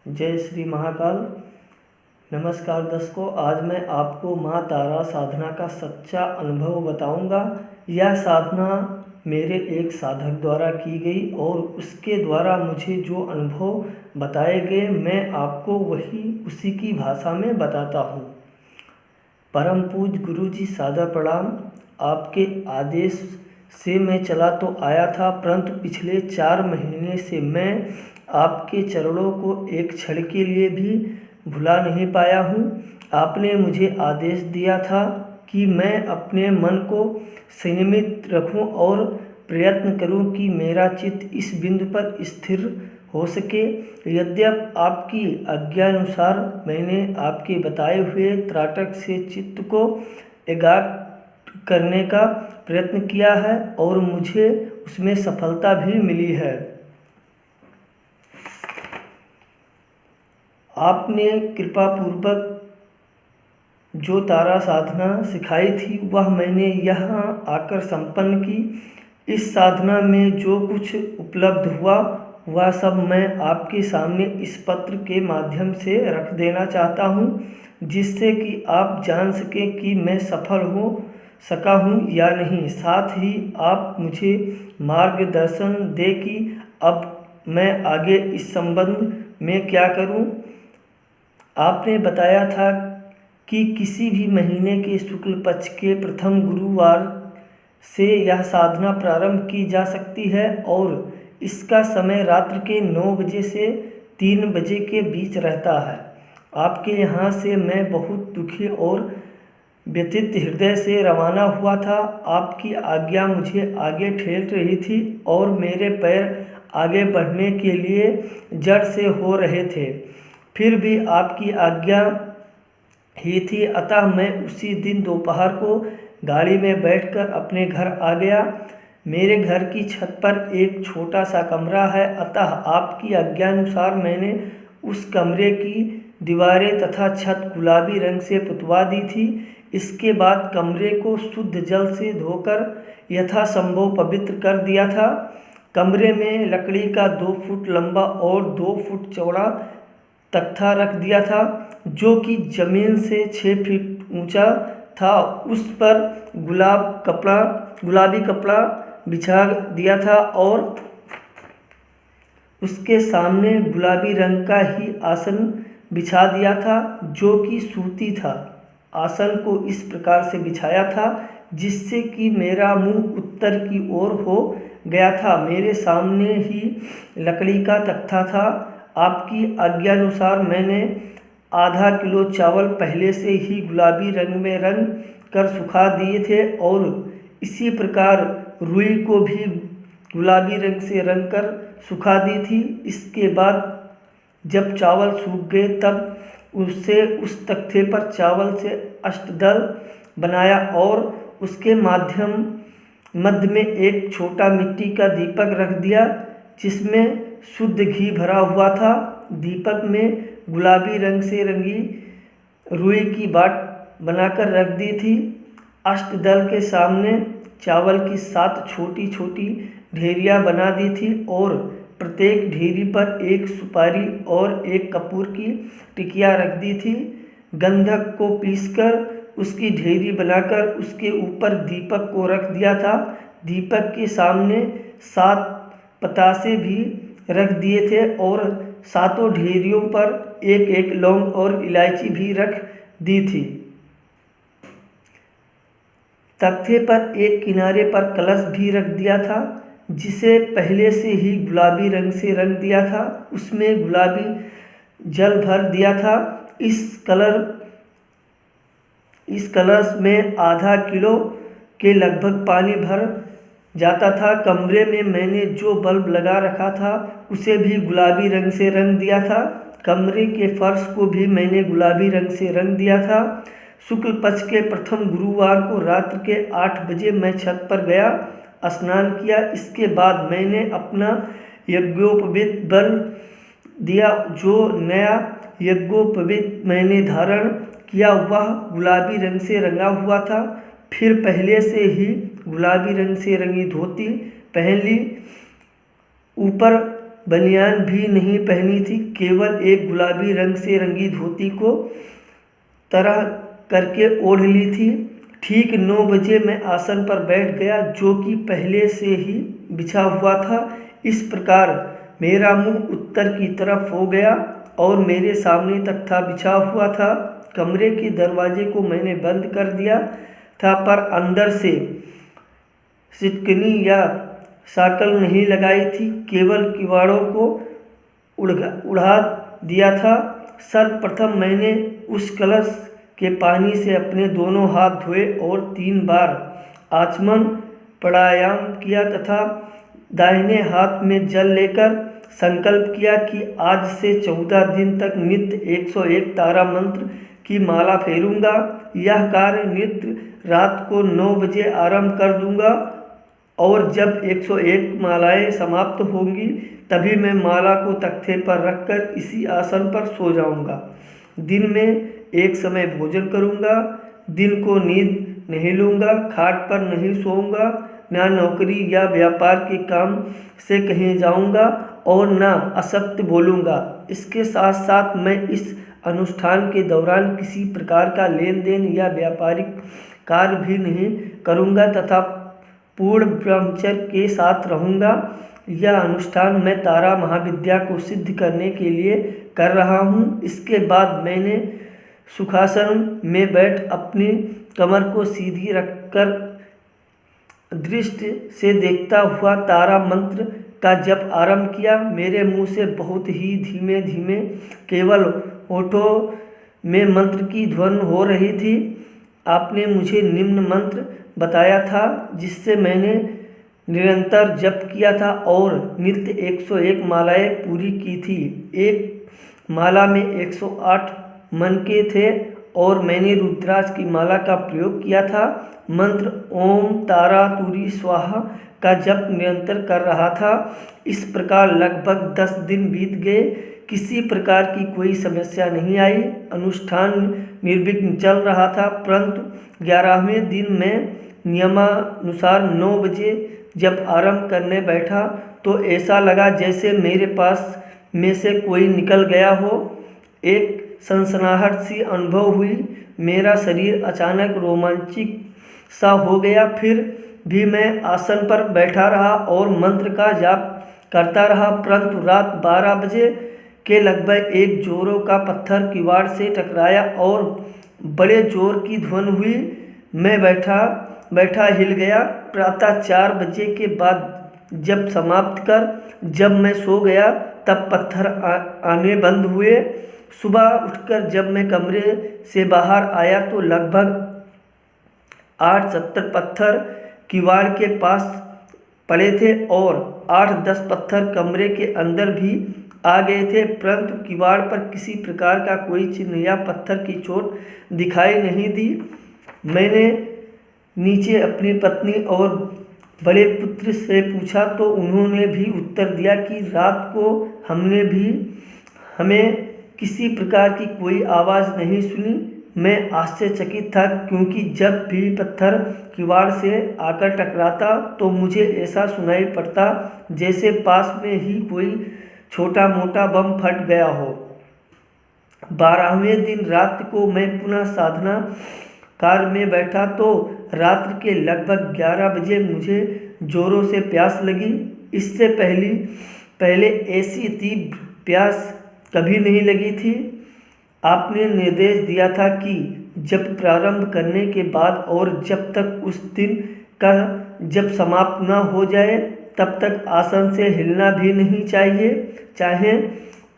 जय श्री महाकाल। नमस्कार दर्शकों, आज मैं आपको माँ तारा साधना का सच्चा अनुभव बताऊंगा। यह साधना मेरे एक साधक द्वारा की गई और उसके द्वारा मुझे जो अनुभव बताए गए मैं आपको उसी की भाषा में बताता हूँ। परम पूज्य गुरु जी सादर प्रणाम। आपके आदेश से मैं चला तो आया था, परंतु पिछले 4 महीने से मैं आपके चरणों को एक क्षण के लिए भी भुला नहीं पाया हूँ। आपने मुझे आदेश दिया था कि मैं अपने मन को संयमित रखूं और प्रयत्न करूं कि मेरा चित्त इस बिंदु पर स्थिर हो सके। यद्यप आपकी आज्ञानुसार मैंने आपके बताए हुए त्राटक से चित्त को एकाग्र करने का प्रयत्न किया है और मुझे उसमें सफलता भी मिली है। आपने कृपा पूर्वक जो तारा साधना सिखाई थी वह मैंने यहाँ आकर संपन्न की। इस साधना में जो कुछ उपलब्ध हुआ वह सब मैं आपके सामने इस पत्र के माध्यम से रख देना चाहता हूँ, जिससे कि आप जान सकें कि मैं सफल हो सका हूँ या नहीं। साथ ही आप मुझे मार्गदर्शन दें कि अब मैं आगे इस संबंध में क्या करूँ। आपने बताया था कि किसी भी महीने के शुक्ल पक्ष के प्रथम गुरुवार से यह साधना प्रारंभ की जा सकती है और इसका समय रात्रि के 9 बजे से 3 बजे के बीच रहता है। आपके यहाँ से मैं बहुत दुखी और व्यथित हृदय से रवाना हुआ था। आपकी आज्ञा मुझे आगे ठेल रही थी और मेरे पैर आगे बढ़ने के लिए जड़ से हो रहे थे, फिर भी आपकी आज्ञा ही थी। अतः मैं उसी दिन दोपहर को गाड़ी में बैठकर अपने घर आ गया। मेरे घर की छत पर एक छोटा सा कमरा है, अतः आपकी आज्ञानुसार मैंने उस कमरे की दीवारें तथा छत गुलाबी रंग से पुतवा दी थी। इसके बाद कमरे को शुद्ध जल से धोकर यथासंभव पवित्र कर दिया था। कमरे में लकड़ी का 2 फुट लंबा और 2 फुट चौड़ा तख्ता रख दिया था, जो कि जमीन से 6 फीट ऊंचा था। उस पर गुलाबी कपड़ा बिछा दिया था और उसके सामने गुलाबी रंग का ही आसन बिछा दिया था, जो कि सूती था। आसन को इस प्रकार से बिछाया था जिससे कि मेरा मुंह उत्तर की ओर हो गया था। मेरे सामने ही लकड़ी का तख्ता था। आपकी आज्ञानुसार मैंने आधा किलो चावल पहले से ही गुलाबी रंग में रंग कर सुखा दिए थे और इसी प्रकार रुई को भी गुलाबी रंग से रंग कर सुखा दी थी। इसके बाद जब चावल सूख गए तब उससे उस तख्ते पर चावल से अष्टदल बनाया और उसके मध्य में एक छोटा मिट्टी का दीपक रख दिया, जिसमें शुद्ध घी भरा हुआ था। दीपक में गुलाबी रंग से रंगी रुई की बाट बनाकर रख दी थी। अष्टदल के सामने चावल की 7 छोटी छोटी ढेरियाँ बना दी थी और प्रत्येक ढेरी पर एक सुपारी और एक कपूर की टिकिया रख दी थी। गंधक को पीसकर उसकी ढेरी बनाकर उसके ऊपर दीपक को रख दिया था। दीपक के सामने 7 पतासे भी रख दिए थे और 7 ढेरियों पर एक एक लौंग और इलायची भी रख दी थी। तख्ते पर एक किनारे पर कलश भी रख दिया था, जिसे पहले से ही गुलाबी रंग से रंग दिया था। उसमें गुलाबी जल भर दिया था। इस कलश में आधा किलो के लगभग पानी भर जाता था। कमरे में मैंने जो बल्ब लगा रखा था उसे भी गुलाबी रंग से रंग दिया था। कमरे के फर्श को भी मैंने गुलाबी रंग से रंग दिया था। शुक्ल पक्ष के प्रथम गुरुवार को रात्रि के 8 बजे मैं छत पर गया, स्नान किया। इसके बाद मैंने अपना यज्ञोपवीत बल दिया। जो नया यज्ञोपवीत मैंने धारण किया वह गुलाबी रंग से रंगा हुआ था। फिर पहले से ही गुलाबी रंग से रंगी धोती पहन ली। ऊपर बनियान भी नहीं पहनी थी, केवल एक गुलाबी रंग से रंगी धोती को तरह करके ओढ़ ली थी। ठीक 9 बजे मैं आसन पर बैठ गया, जो कि पहले से ही बिछा हुआ था। इस प्रकार मेरा मुंह उत्तर की तरफ हो गया और मेरे सामने तख्ता बिछा हुआ था। कमरे के दरवाजे को मैंने बंद कर दिया था, पर अंदर से सिटकनी या साकल नहीं लगाई थी, केवल किवाड़ों को उड़ा दिया था। सर्वप्रथम मैंने उस कलश के पानी से अपने दोनों हाथ धोए और 3 बार आचमन प्राणायाम किया तथा दाहिने हाथ में जल लेकर संकल्प किया कि आज से 14 दिन तक नित्य 101 तारा मंत्र की माला फेरूंगा। यह कार्य नित्य रात को 9 बजे आरंभ कर दूंगा और जब 101 मालाएं समाप्त होंगी तभी मैं माला को तख्ते पर रखकर इसी आसन पर सो जाऊंगा। दिन में एक समय भोजन करूंगा, दिन को नींद नहीं लूंगा, खाट पर नहीं सोऊंगा, ना नौकरी या व्यापार के काम से कहीं जाऊंगा और ना असत्य बोलूंगा। इसके साथ साथ मैं इस अनुष्ठान के दौरान किसी प्रकार का लेन देन या व्यापारिक कार्य भी नहीं करूंगा तथा पूर्ण ब्रह्मचर्य के साथ रहूंगा। यह अनुष्ठान मैं तारा महाविद्या को सिद्ध करने के लिए कर रहा हूँ। इसके बाद मैंने सुखासन में बैठ अपनी कमर को सीधी रखकर दृष्टि से देखता हुआ तारा मंत्र का जप आरंभ किया। मेरे मुंह से बहुत ही धीमे धीमे केवल होठों में मंत्र की ध्वनि हो रही थी। आपने मुझे निम्न मंत्र बताया था जिससे मैंने निरंतर जप किया था और नित्य 101 मालाएं पूरी की थी। एक माला में 108 मन के थे और मैंने रुद्राक्ष की माला का प्रयोग किया था। मंत्र ओम तारा तुरी स्वाहा का जप निरंतर कर रहा था। इस प्रकार लगभग 10 दिन बीत गए, किसी प्रकार की कोई समस्या नहीं आई। अनुष्ठान निर्विघ्न चल रहा था, परंतु 11वें दिन मैं नियमानुसार 9 बजे जब आरंभ करने बैठा तो ऐसा लगा जैसे मेरे पास में से कोई निकल गया हो। एक सनसनाहट सी अनुभव हुई, मेरा शरीर अचानक रोमांचित सा हो गया। फिर भी मैं आसन पर बैठा रहा और मंत्र का जाप करता रहा, परंतु रात 12 बजे के लगभग एक जोरों का पत्थर किवाड़ से टकराया और बड़े जोर की ध्वनि हुई। मैं बैठा हिल गया। प्रातः 4 बजे के बाद जब समाप्त कर जब मैं सो गया तब पत्थर आने बंद हुए। सुबह उठकर जब मैं कमरे से बाहर आया तो लगभग 8-70 पत्थर किवाड़ के पास पड़े थे और 8-10 पत्थर कमरे के अंदर भी आ गए थे, परंतु किवाड़ पर किसी प्रकार का कोई चिन्ह या पत्थर की चोट दिखाई नहीं दी। मैंने नीचे अपनी पत्नी और बड़े पुत्र से पूछा तो उन्होंने भी उत्तर दिया कि रात को हमें किसी प्रकार की कोई आवाज़ नहीं सुनी। मैं आश्चर्यचकित था क्योंकि जब भी पत्थर किवाड़ से आकर टकराता तो मुझे ऐसा सुनाई पड़ता जैसे पास में ही कोई छोटा मोटा बम फट गया हो। 12वें दिन रात को मैं पुनः साधना कार्य में बैठा तो रात्रि के लगभग 11 बजे मुझे जोरों से प्यास लगी। इससे पहले ऐसी तीव्र प्यास कभी नहीं लगी थी। आपने निर्देश दिया था कि जब प्रारंभ करने के बाद और जब तक उस दिन का जब समाप्त न हो जाए तब तक आसन से हिलना भी नहीं चाहिए, चाहे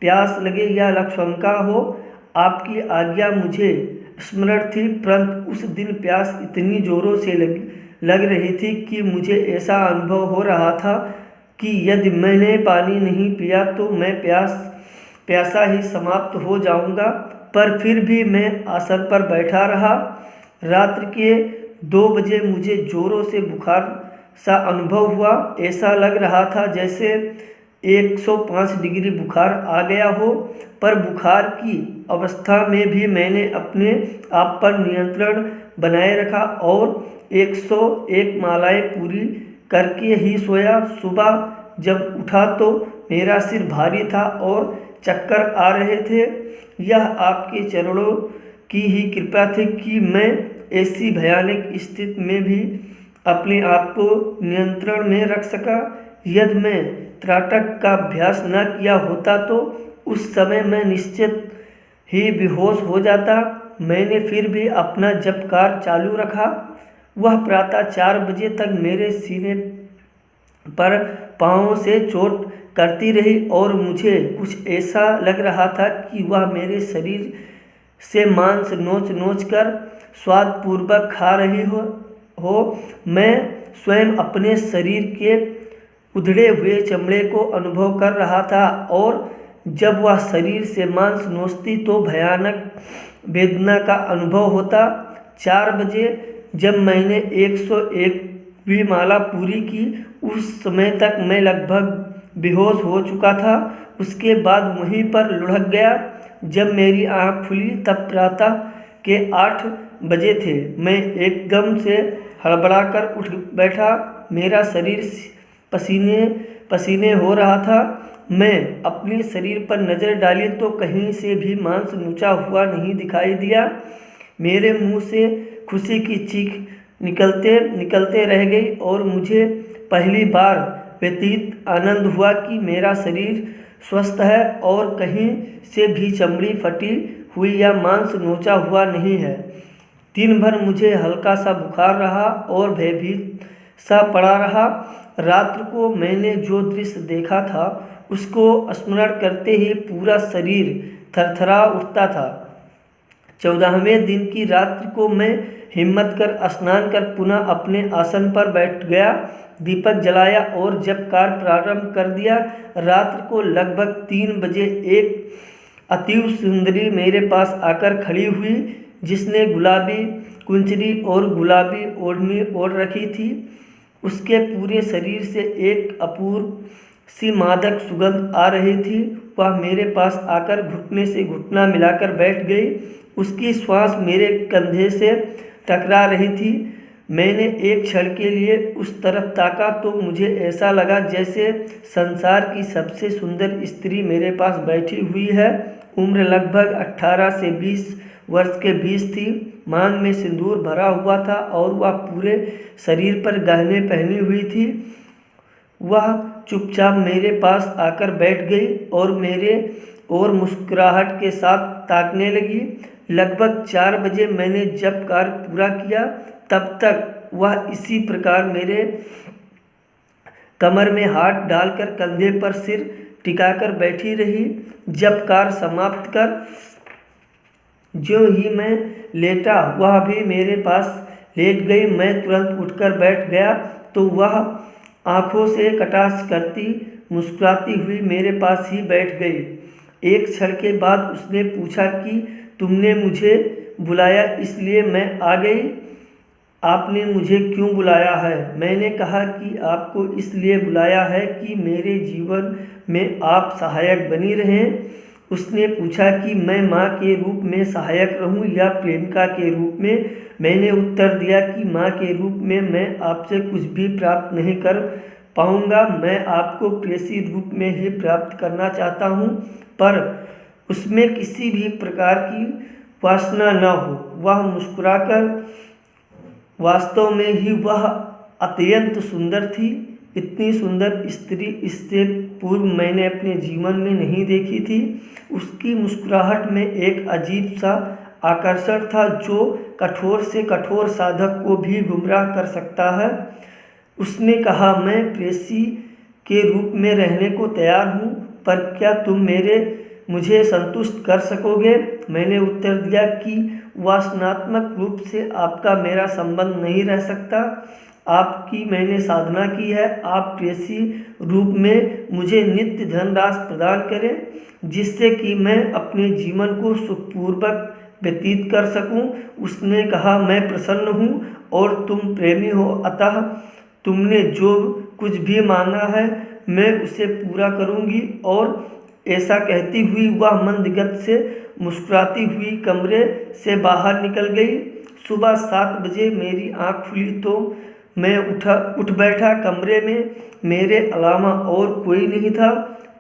प्यास लगे या लक्षणका हो। आपकी आज्ञा मुझे स्मरण थी, परंतु उस दिन प्यास इतनी जोरों से लग रही थी कि मुझे ऐसा अनुभव हो रहा था कि यदि मैंने पानी नहीं पिया तो मैं प्यासा ही समाप्त हो जाऊंगा। पर फिर भी मैं आसन पर बैठा रहा। रात्रि के 2 बजे मुझे जोरों से बुखार सा अनुभव हुआ। ऐसा लग रहा था जैसे 105 डिग्री बुखार आ गया हो, पर बुखार की अवस्था में भी मैंने अपने आप पर नियंत्रण बनाए रखा और 101 मालाएं पूरी करके ही सोया। सुबह जब उठा तो मेरा सिर भारी था और चक्कर आ रहे थे। यह आपके चरणों की ही कृपा थी कि मैं ऐसी भयानक स्थिति में भी अपने आप को नियंत्रण में रख सका। यदि मैं त्राटक का अभ्यास न किया होता तो उस समय मैं निश्चित ही बेहोश हो जाता। मैंने फिर भी अपना जपकार चालू रखा। वह प्रातः 4 बजे तक मेरे सीने पर पाँव से चोट करती रही और मुझे कुछ ऐसा लग रहा था कि वह मेरे शरीर से मांस नोच नोच कर स्वादपूर्वक खा रही हो। मैं स्वयं अपने शरीर के उधड़े हुए चमड़े को अनुभव कर रहा था और जब वह शरीर से मांस नोचती तो भयानक वेदना का अनुभव होता। 4 बजे जब मैंने 101वीं माला पूरी की, उस समय तक मैं लगभग बेहोश हो चुका था। उसके बाद वहीं पर लुढ़क गया। जब मेरी आँख खुली तब प्रातः के 8 बजे थे। मैं एकदम से हड़बड़ाकर उठ बैठा। मेरा शरीर पसीने पसीने हो रहा था। मैं अपने शरीर पर नज़र डाली तो कहीं से भी मांस नोचा हुआ नहीं दिखाई दिया। मेरे मुंह से खुशी की चीख निकलते निकलते रह गई और मुझे पहली बार व्यतीत आनंद हुआ कि मेरा शरीर स्वस्थ है और कहीं से भी चमड़ी फटी हुई या मांस नोचा हुआ नहीं है। दिन भर मुझे हल्का सा बुखार रहा और भयभीत सा पड़ा रहा। रात्र को मैंने जो दृश्य देखा था उसको स्मरण करते ही पूरा शरीर थरथरा उठता था। 14वें दिन की रात्रि को मैं हिम्मत कर स्नान कर पुनः अपने आसन पर बैठ गया, दीपक जलाया और जपकार प्रारंभ कर दिया। रात्र को लगभग 3 बजे एक अतीव सुंदरी मेरे पास आकर खड़ी हुई, जिसने गुलाबी कुंचरी और गुलाबी ओढ़नी ओढ़ रखी थी। उसके पूरे शरीर से एक अपूर्व सी मादक सुगंध आ रही थी। वह मेरे पास आकर घुटने से घुटना मिलाकर बैठ गई। उसकी श्वास मेरे कंधे से टकरा रही थी। मैंने एक क्षण के लिए उस तरफ ताका तो मुझे ऐसा लगा जैसे संसार की सबसे सुंदर स्त्री मेरे पास बैठी हुई है। उम्र लगभग 18 से 20 वर्ष के बीच थी। मांग में सिंदूर भरा हुआ था और वह पूरे शरीर पर गहने पहनी हुई थी। वह चुपचाप मेरे पास आकर बैठ गई और मेरे और मुस्कुराहट के साथ ताकने लगी। लगभग 4 बजे मैंने जब कार्य पूरा किया, तब तक वह इसी प्रकार मेरे कमर में हाथ डालकर कंधे पर सिर टिकाकर बैठी रही। जब कार्य समाप्त कर जो ही मैं लेटा, वह भी मेरे पास लेट गई। मैं तुरंत उठकर बैठ गया तो वह आंखों से कटाक्ष करती मुस्कुराती हुई मेरे पास ही बैठ गई। एक क्षण के बाद उसने पूछा कि तुमने मुझे बुलाया, इसलिए मैं आ गई। आपने मुझे क्यों बुलाया है? मैंने कहा कि आपको इसलिए बुलाया है कि मेरे जीवन में आप सहायक बनी रहें। उसने पूछा कि मैं माँ के रूप में सहायक रहूं या प्रेमिका के रूप में। मैंने उत्तर दिया कि माँ के रूप में मैं आपसे कुछ भी प्राप्त नहीं कर पाऊंगा। मैं आपको प्रेयसी रूप में ही प्राप्त करना चाहता हूँ, पर उसमें किसी भी प्रकार की वासना न हो। वह मुस्कुराकर, वास्तव में ही वह अत्यंत सुंदर थी। इतनी सुंदर स्त्री इससे पूर्व मैंने अपने जीवन में नहीं देखी थी। उसकी मुस्कुराहट में एक अजीब सा आकर्षण था जो कठोर से कठोर साधक को भी गुमराह कर सकता है। उसने कहा, मैं प्रेयसी के रूप में रहने को तैयार हूँ, पर क्या तुम मुझे संतुष्ट कर सकोगे? मैंने उत्तर दिया कि वासनात्मक रूप से आपका मेरा संबंध नहीं रह सकता। आपकी मैंने साधना की है। आप प्रेयसी रूप में मुझे नित्य धनराशि प्रदान करें, जिससे कि मैं अपने जीवन को सुखपूर्वक व्यतीत कर सकूं। उसने कहा, मैं प्रसन्न हूं और तुम प्रेमी हो, अतः तुमने जो कुछ भी मांगा है मैं उसे पूरा करूंगी। और ऐसा कहती हुई वह मंदगति से मुस्कुराती हुई कमरे से बाहर निकल गई। सुबह 7 बजे मेरी आँख खुली तो मैं उठ बैठा। कमरे में मेरे अलावा और कोई नहीं था।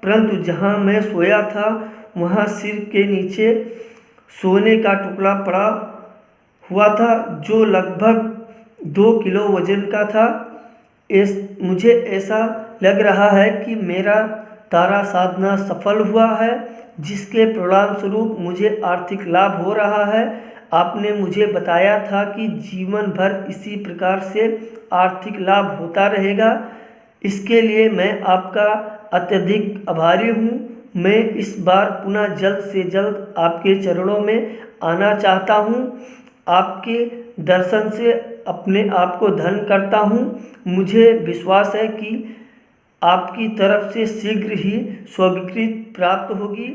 परंतु जहाँ मैं सोया था वहाँ सिर के नीचे सोने का टुकड़ा पड़ा हुआ था जो लगभग 2 किलो वजन का था। मुझे ऐसा लग रहा है कि मेरा तारा साधना सफल हुआ है, जिसके परिणाम स्वरूप मुझे आर्थिक लाभ हो रहा है। आपने मुझे बताया था कि जीवन भर इसी प्रकार से आर्थिक लाभ होता रहेगा। इसके लिए मैं आपका अत्यधिक आभारी हूँ। मैं इस बार पुनः जल्द से जल्द आपके चरणों में आना चाहता हूँ। आपके दर्शन से अपने आप को धन्य करता हूँ। मुझे विश्वास है कि आपकी तरफ से शीघ्र ही स्वीकृति प्राप्त होगी।